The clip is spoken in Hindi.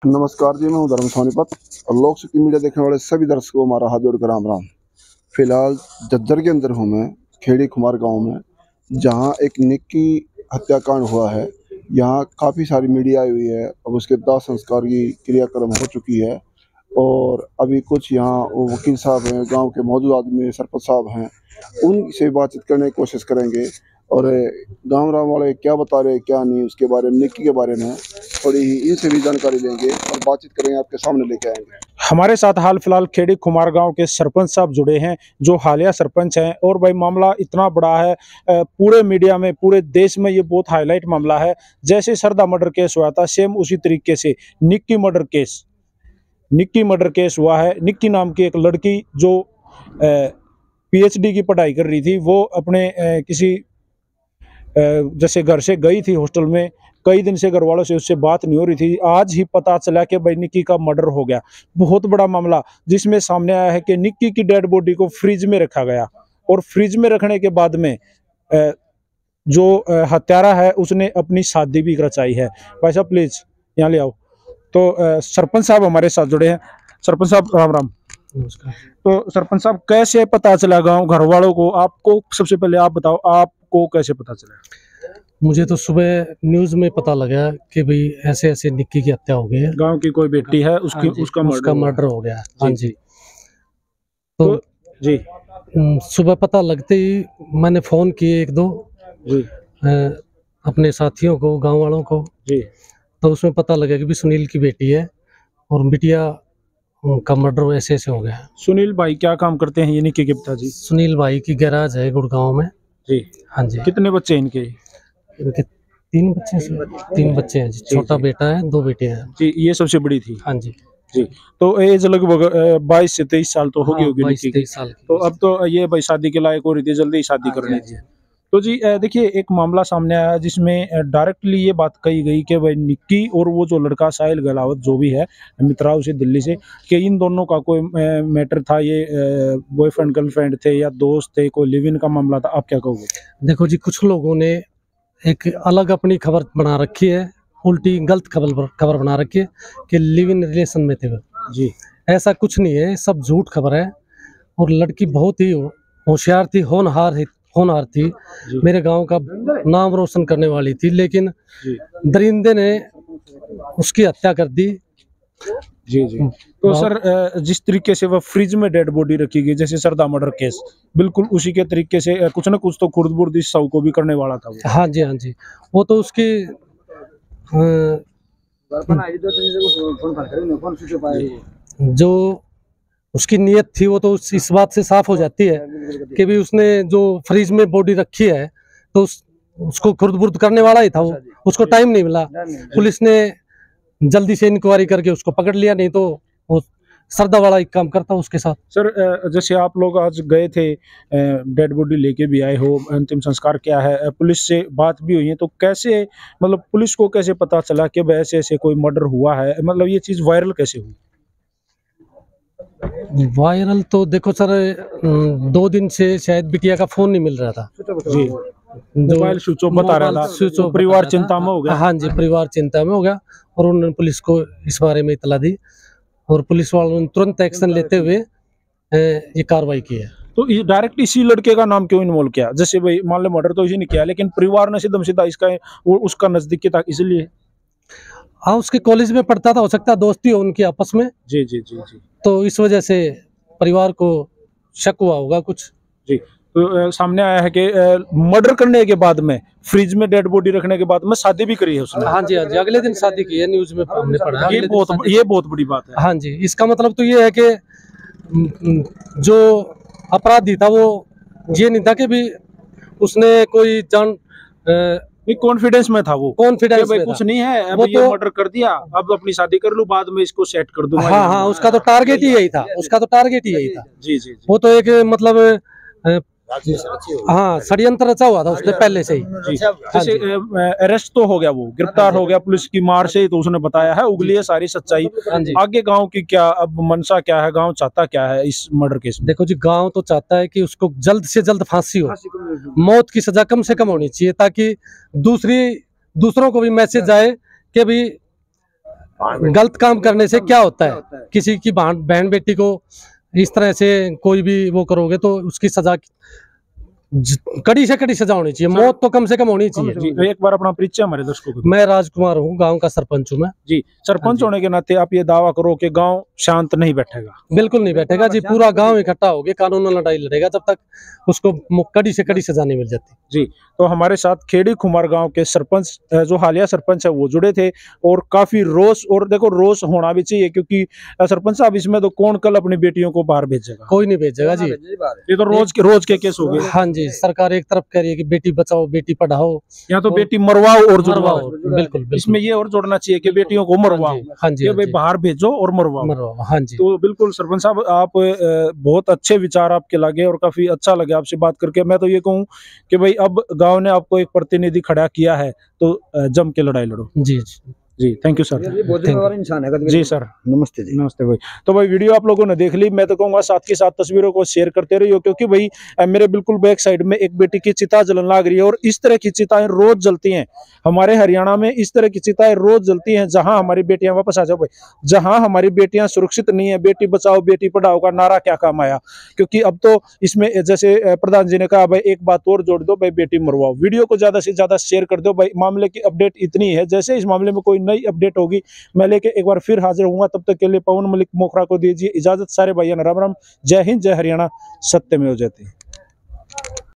नमस्कार जी, मैं हूँ धर्म सोनीपत और लोक शक्ति मीडिया देखने वाले सभी दर्शकों को हमारा हाथ जोड़कर राम राम। फिलहाल झज्जर के अंदर हूँ मैं, खेड़ी खुमार गांव में, जहां एक निक्की हत्याकांड हुआ है। यहां काफ़ी सारी मीडिया आई हुई है। अब उसके दाह संस्कार की क्रियाक्रम हो चुकी है और अभी कुछ यहाँ वो वकील साहब हैं, गांव के मौजूद आदमी सरपंच साहब हैं, उनसे बातचीत करने की कोशिश करेंगे और गाँव वाले क्या बता रहे हैं क्या नहीं, उसके बारे में, निक्की के बारे में थोड़ी ही इनसे भी जानकारी लेंगे और बातचीत करेंगे, आपके सामने लेके आएंगे। हमारे साथ हाल फिलहाल खेड़ी खुमार गांव के सरपंच साहब जुड़े हैं, जो हालिया सरपंच हैं। और भाई मामला इतना बड़ा है, पूरे मीडिया में, पूरे देश में ये बहुत हाईलाइट मामला है। जैसे सरदा मर्डर केस हुआ था, सेम उसी तरीके से निक्की मर्डर केस हुआ है। निक्की नाम की एक लड़की जो पीएचडी की पढ़ाई कर रही थी, वो अपने किसी जैसे घर से गई थी हॉस्टल में। कई दिन से घर वालों से उससे बात नहीं हो रही थी। आज ही पता चला कि भाई निक्की का मर्डर हो गया। बहुत बड़ा मामला जिसमें सामने आया है कि निक्की की डेड बॉडी को फ्रिज में रखा गया और फ्रिज में रखने के बाद में जो हत्यारा है उसने अपनी शादी भी रचाई है। भाई साहब प्लीज यहाँ ले आओ। तो सरपंच साहब हमारे साथ जुड़े हैं। सरपंच साहब राम राम। नमस्कार। तो सरपंच साहब, कैसे पता चला गांव घर वालों को? आपको सबसे पहले आप बताओ, आपको कैसे पता चला? मुझे तो सुबह न्यूज में पता लगा कि भाई ऐसे ऐसे निक्की की हत्या हो गई है। गांव की कोई बेटी है, उसकी उसका मर्डर हो गया। हाँ जी। तो जी सुबह पता लगते ही मैंने फोन किए एक दो जी अपने साथियों को, गांव वालों को। जी तो उसमें पता लगा कि भी सुनील की बेटी है और बिटिया का मर्डर ऐसे ऐसे हो गया। सुनील भाई क्या काम करते हैं ये निक्की के पिताजी? सुनील भाई की गैराज है गुड़गांव में। जी हाँ जी। कितने बच्चे हैं इनके? इनके तीन बच्चे हैं जी। छोटा बेटा है, दो बेटियां हैं जी। ये सबसे बड़ी थी? हाँ जी। जी। तो एज लगभग 22 से 23 साल तो होगी होगी निक्की की। 22-23 साल की। तो अब तो ये भाई शादी के लायक हो रही थी, जल्दी ही शादी करनी थी। तो जी देखिए, एक मामला सामने आया जिसमें डायरेक्टली ये बात कही गई कि भाई निक्की और वो जो लड़का साहिल गलावत जो भी है, मित्रा से दिल्ली से, कि इन दोनों का कोई मैटर था, ये बॉयफ्रेंड गर्लफ्रेंड थे या दोस्त थे, कोई लिव इन का मामला था। आप क्या कहोगे? देखो जी, कुछ लोगों ने एक अलग अपनी खबर बना रखी है, उल्टी गलत खबर बना रखी है कि लिव इन रिलेशन में थे वो। जी। ऐसा कुछ नहीं है, सब झूठ खबर है। और लड़की बहुत ही होशियार थी, होनहार थी, मेरे गांव का नाम रोशन करने वाली थी, लेकिन दरिंदे ने उसकी हत्या कर दी। जी जी। तो सर, जिस तरीके से वह फ्रिज में डेड बॉडी रखी गई, जैसे सरदा मर्डर केस, बिल्कुल उसी के तरीके से कुछ ना कुछ तो खुर्द-बुर्द इस शव को भी करने वाला था वो। हाँ जी, हाँ जी। वो तो उसकी जो उसकी नीयत थी वो तो इस बात से साफ हो जाती है कि भी उसने जो फ्रिज में बॉडी रखी है तो उसको खुर्द-बुर्द करने वाला ही था वो। उसको टाइम नहीं मिला। पुलिस ने जल्दी से इंक्वायरी करके उसको पकड़ लिया, नहीं तो वो सरदा वाला एक काम करता उसके साथ। सर, जैसे आप लोग आज गए थे, डेड बॉडी लेके भी आए हो, अंतिम संस्कार क्या है, पुलिस से बात भी हुई है, तो कैसे, मतलब पुलिस को कैसे पता चला कि ऐसे ऐसे कोई मर्डर हुआ है? मतलब ये चीज वायरल कैसे हुई? वायरल तो देखो सर, 2 दिन से शायद बिटिया का फोन नहीं मिल रहा था जी। मोबाइल स्विच ऑफ बता रहा था, तो परिवार चिंता में हो गया। हाँ जी, परिवार चिंता में हो गया और उन्होंने पुलिस को इस बारे में इतला दी और पुलिस वालों ने तुरंत एक्शन लेते हुए ये कार्रवाई की है। तो ये डायरेक्ट इसी लड़के का नाम क्यों इन्वॉल्व किया? जैसे भाई मान लो मर्डर तो इसी ने किया, लेकिन परिवार ने सीधा सीधा इसका वो उसका नजदीकी था, इसलिए। हाँ, उसके कॉलेज में पढ़ता था, हो सकता है दोस्ती हो उनकी आपस में। जी जी जी जी। तो इस वजह से परिवार को शक हुआ होगा कुछ। जी। तो सामने आया है कि मर्डर करने के बाद में फ्रिज में डेड बॉडी रखने के बाद में शादी भी करी है उसने। हाँ जी, हाँ जी, अगले दिन शादी की है, न्यूज में हमने पढ़ा। ये बहुत बड़ी बात है। हाँ जी, इसका मतलब तो ये है कि जो अपराधी था वो ये नहीं था कि भी उसने कोई कॉन्फिडेंस में था वो, कॉन्फिडेंस में कुछ नहीं है, अब वो ये तो मर्डर कर दिया, अब अपनी शादी कर लूं, बाद में इसको सेट कर दूंगा। हाँ हाँ, उसका तो टारगेट ही यही था, उसका तो टारगेट ही यही था। जी जी। वो तो एक मतलब हाँ, षड्यंत्र रचा हुआ था उसने पहले से ही। जैसे अरेस्ट तो हो गया, वो गिरफ्तार हो गया पुलिस की मार से, तो उसने बताया है, उगली है सारी सच्चाई। आगे गांव की क्या अब मंशा क्या है, गांव चाहता क्या है इस मर्डर केस में? देखो जी, गांव तो चाहता है कि उसको जल्द से जल्द फांसी हो, मौत की सजा कम से कम होनी चाहिए, ताकि दूसरों को भी मैसेज आए कि भी गलत काम करने से क्या होता है, किसी की बहन बेटी को इस तरह से कोई भी वो करोगे तो उसकी सजा कड़ी से कड़ी सजा होनी चाहिए, मौत तो कम से कम होनी चाहिए। जी, एक बार अपना परिचय हमारे दर्शकों को। मैं राजकुमार हूँ, गांव का सरपंच हूँ मैं। जी, सरपंच होने के नाते आप ये दावा करो कि गांव शांत नहीं बैठेगा? बिल्कुल नहीं बैठेगा जी, पूरा गांव इकट्ठा होके कानून लड़ाई लड़ेगा जब तक उसको कड़ी से कड़ी सजा नहीं मिल जाती। जी, तो हमारे साथ खेड़ी खुमार गांव के सरपंच जो हालिया सरपंच है वो जुड़े थे, और काफी रोष, और देखो रोष होना भी चाहिए, क्योंकि सरपंच साहब इसमें तो कौन कल अपनी बेटियों को बाहर भेजेगा? कोई नहीं भेजेगा जी, ये तो रोज के केस हो गए। हाँ जी, सरकार एक तरफ कह रही है कि बेटी बचाओ बेटी पढ़ाओ, यहाँ तो बेटी मरवाओ और जुड़वाओ। बिल्कुल बिल्कुल। इसमें ये और जोड़ना चाहिए कि बेटियों को मरवाओ, हाँ जी, ये भाई बाहर भेजो और मरवाओ। हाँ जी। तो बिल्कुल सरपंच साहब, आप बहुत अच्छे विचार आपके लगे और काफी अच्छा लगे आपसे बात करके। मैं तो ये कहूँ कि भाई अब गांव ने आपको एक प्रतिनिधि खड़ा किया है, तो जम के लड़ाई लड़ो। जी जी, थैंक यू सर। इंसान है। जी सर, नमस्ते जी। नमस्ते भाई। तो भाई वीडियो आप लोगों ने देख ली, मैं तो कहूँगा साथ के साथ तस्वीरों को शेयर करते रहिए, क्योंकि भाई मेरे बिल्कुल बैक साइड में एक बेटी की चिता जलन लग रही है, और इस तरह की चिताएं रोज जलती हैं हमारे हरियाणा में। इस तरह की चिताएं रोज जलती हैं जहां हमारी बेटियां, वापस आ जाओ भाई, जहां हमारी बेटियां सुरक्षित नहीं है। बेटी बचाओ बेटी पढ़ाओ का नारा क्या काम आया? क्योंकि अब तो इसमें जैसे प्रधान जी ने कहा, भाई एक बात और जोड़ दो, भाई बेटी मरवाओ। वीडियो को ज्यादा से ज्यादा शेयर कर दो भाई। मामले की अपडेट इतनी है, जैसे इस मामले में कोई नई अपडेट होगी मैं लेके एक बार फिर हाजिर होऊंगा। तब तक के लिए पवन मलिक मोखरा को दीजिए इजाजत। सारे भाइयों राम राम, जय हिंद, जय हरियाणा, सत्य में हो जाती है।